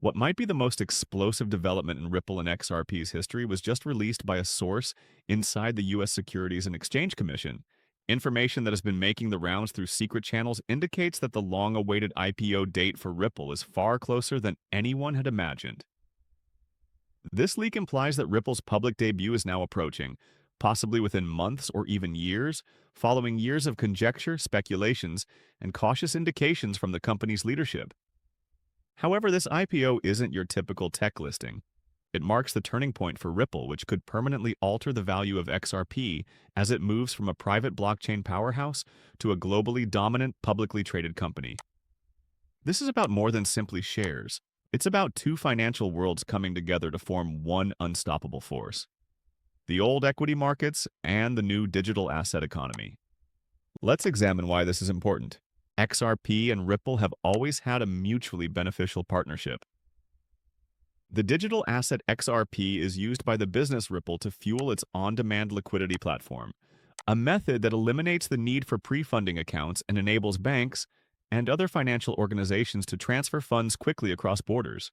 What might be the most explosive development in Ripple and XRP's history was just released by a source inside the U.S. Securities and Exchange Commission. Information that has been making the rounds through secret channels indicates that the long-awaited IPO date for Ripple is far closer than anyone had imagined. This leak implies that Ripple's public debut is now approaching, possibly within months or even years, following years of conjecture, speculations, and cautious indications from the company's leadership. However, this IPO isn't your typical tech listing. It marks the turning point for Ripple, which could permanently alter the value of XRP as it moves from a private blockchain powerhouse to a globally dominant, publicly traded company. This is about more than simply shares. It's about two financial worlds coming together to form one unstoppable force: the old equity markets and the new digital asset economy. Let's examine why this is important. XRP and Ripple have always had a mutually beneficial partnership. The digital asset XRP is used by the business Ripple to fuel its on-demand liquidity platform, a method that eliminates the need for pre-funding accounts and enables banks and other financial organizations to transfer funds quickly across borders.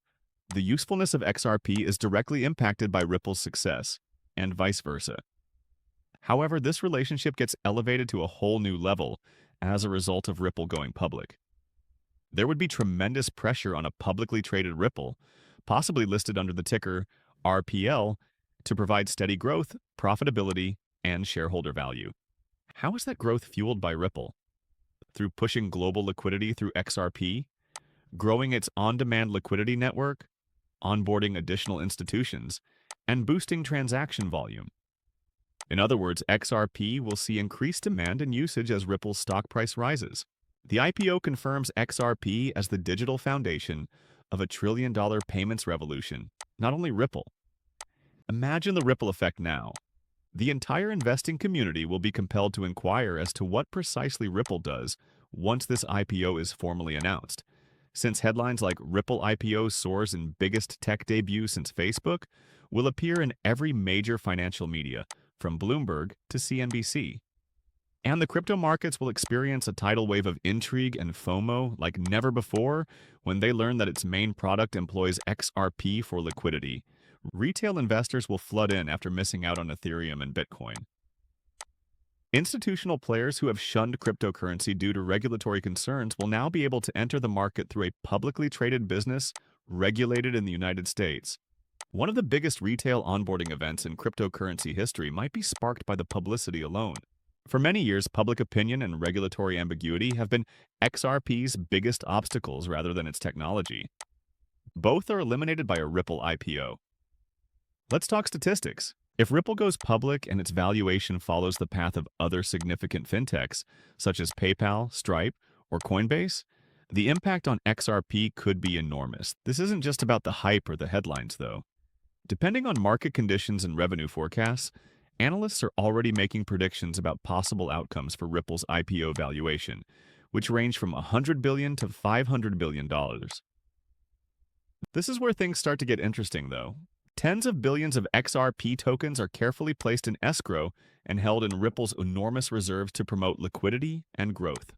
The usefulness of XRP is directly impacted by Ripple's success, and vice versa. However, this relationship gets elevated to a whole new level as a result of Ripple going public. There would be tremendous pressure on a publicly traded Ripple, possibly listed under the ticker RPL, to provide steady growth, profitability, and shareholder value. How is that growth fueled by Ripple? Through pushing global liquidity through XRP, growing its on-demand liquidity network, onboarding additional institutions, and boosting transaction volume. In other words, XRP will see increased demand and usage as Ripple's stock price rises. The IPO confirms XRP as the digital foundation of a trillion-dollar payments revolution, not only Ripple. Imagine the ripple effect now. The entire investing community will be compelled to inquire as to what precisely Ripple does once this IPO is formally announced. Since headlines like "Ripple IPO soars in biggest tech debut since Facebook" will appear in every major financial media, from Bloomberg to CNBC. And the crypto markets will experience a tidal wave of intrigue and FOMO like never before when they learn that its main product employs XRP for liquidity. Retail investors will flood in after missing out on Ethereum and Bitcoin. Institutional players who have shunned cryptocurrency due to regulatory concerns will now be able to enter the market through a publicly traded business regulated in the United States. One of the biggest retail onboarding events in cryptocurrency history might be sparked by the publicity alone. For many years, public opinion and regulatory ambiguity have been XRP's biggest obstacles rather than its technology. Both are eliminated by a Ripple IPO. Let's talk statistics. If Ripple goes public and its valuation follows the path of other significant fintechs, such as PayPal, Stripe, or Coinbase, the impact on XRP could be enormous. This isn't just about the hype or the headlines, though. Depending on market conditions and revenue forecasts, analysts are already making predictions about possible outcomes for Ripple's IPO valuation, which range from $100 billion to $500 billion. This is where things start to get interesting, though. Tens of billions of XRP tokens are carefully placed in escrow and held in Ripple's enormous reserves to promote liquidity and growth.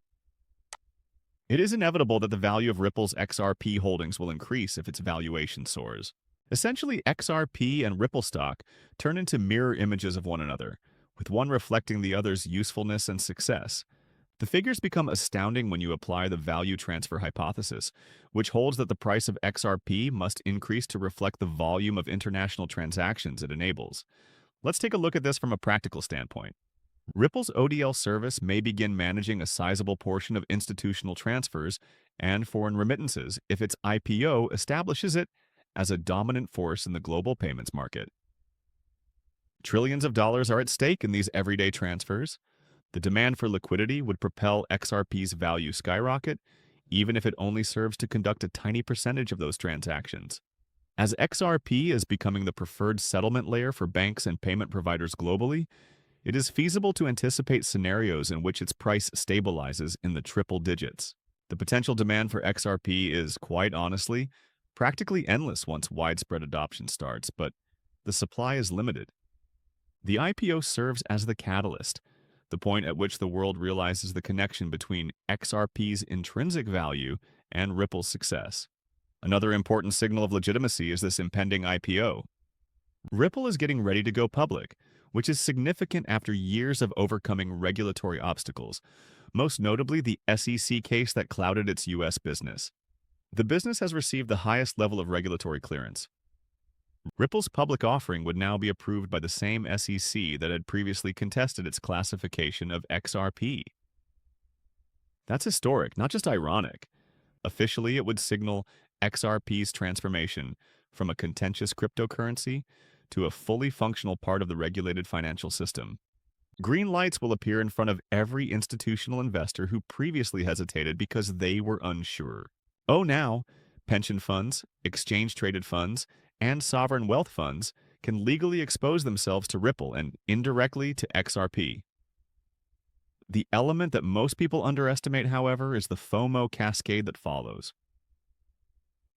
It is inevitable that the value of Ripple's XRP holdings will increase if its valuation soars. Essentially, XRP and Ripple stock turn into mirror images of one another, with one reflecting the other's usefulness and success. The figures become astounding when you apply the value transfer hypothesis, which holds that the price of XRP must increase to reflect the volume of international transactions it enables. Let's take a look at this from a practical standpoint. Ripple's ODL service may begin managing a sizable portion of institutional transfers and foreign remittances if its IPO establishes it as a dominant force in the global payments market. Trillions of dollars are at stake in these everyday transfers. The demand for liquidity would propel XRP's value skyrocket, even if it only serves to conduct a tiny percentage of those transactions. As XRP is becoming the preferred settlement layer for banks and payment providers globally, it is feasible to anticipate scenarios in which its price stabilizes in the triple digits. The potential demand for XRP is, quite honestly, practically endless once widespread adoption starts, but the supply is limited. The IPO serves as the catalyst, the point at which the world realizes the connection between XRP's intrinsic value and Ripple's success. Another important signal of legitimacy is this impending IPO. Ripple is getting ready to go public, which is significant after years of overcoming regulatory obstacles, most notably the SEC case that clouded its U.S. business. The business has received the highest level of regulatory clearance. Ripple's public offering would now be approved by the same SEC that had previously contested its classification of XRP. That's historic, not just ironic. Officially, it would signal XRP's transformation from a contentious cryptocurrency to a fully functional part of the regulated financial system. Green lights will appear in front of every institutional investor who previously hesitated because they were unsure. Oh, now, pension funds, exchange-traded funds, and sovereign wealth funds can legally expose themselves to Ripple and indirectly to XRP. The element that most people underestimate, however, is the FOMO cascade that follows.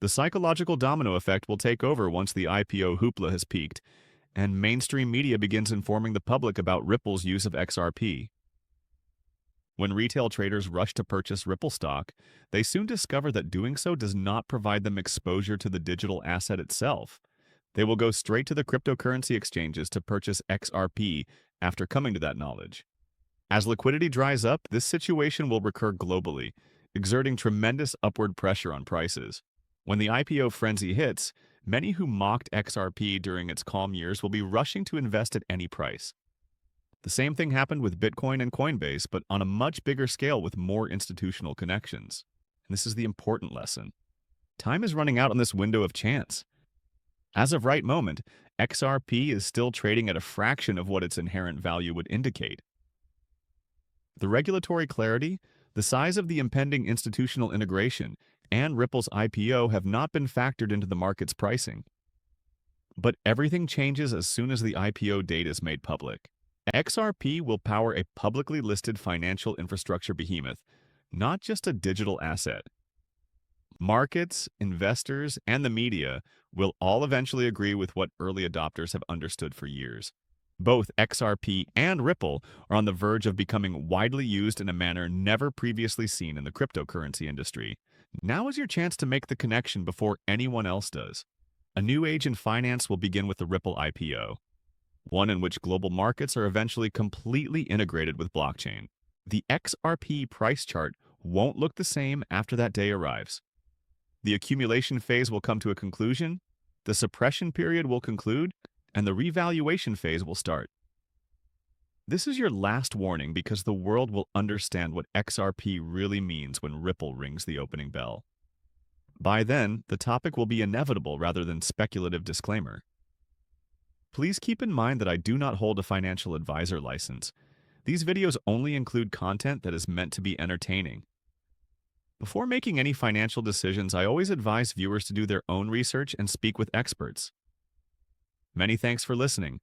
The psychological domino effect will take over once the IPO hoopla has peaked, and mainstream media begins informing the public about Ripple's use of XRP. When retail traders rush to purchase Ripple stock, they soon discover that doing so does not provide them exposure to the digital asset itself. They will go straight to the cryptocurrency exchanges to purchase XRP after coming to that knowledge. As liquidity dries up, this situation will recur globally, exerting tremendous upward pressure on prices. When the IPO frenzy hits, many who mocked XRP during its calm years will be rushing to invest at any price. The same thing happened with Bitcoin and Coinbase, but on a much bigger scale with more institutional connections. And this is the important lesson. Time is running out on this window of chance. As of right moment, XRP is still trading at a fraction of what its inherent value would indicate. The regulatory clarity, the size of the impending institutional integration, and Ripple's IPO have not been factored into the market's pricing. But everything changes as soon as the IPO date is made public. XRP will power a publicly listed financial infrastructure behemoth, not just a digital asset. Markets, investors, and the media will all eventually agree with what early adopters have understood for years. Both XRP and Ripple are on the verge of becoming widely used in a manner never previously seen in the cryptocurrency industry. Now is your chance to make the connection before anyone else does. A new age in finance will begin with the Ripple IPO, one in which global markets are eventually completely integrated with blockchain. The XRP price chart won't look the same after that day arrives. The accumulation phase will come to a conclusion, the suppression period will conclude, and the revaluation phase will start. This is your last warning because the world will understand what XRP really means when Ripple rings the opening bell. By then, the topic will be inevitable rather than speculative disclaimer. Please keep in mind that I do not hold a financial advisor license. These videos only include content that is meant to be entertaining. Before making any financial decisions, I always advise viewers to do their own research and speak with experts. Many thanks for listening.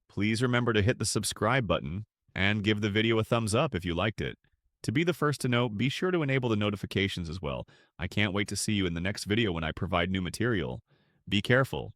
Please remember to hit the subscribe button and give the video a thumbs up if you liked it. To be the first to know, be sure to enable the notifications as well. I can't wait to see you in the next video when I provide new material. Be careful.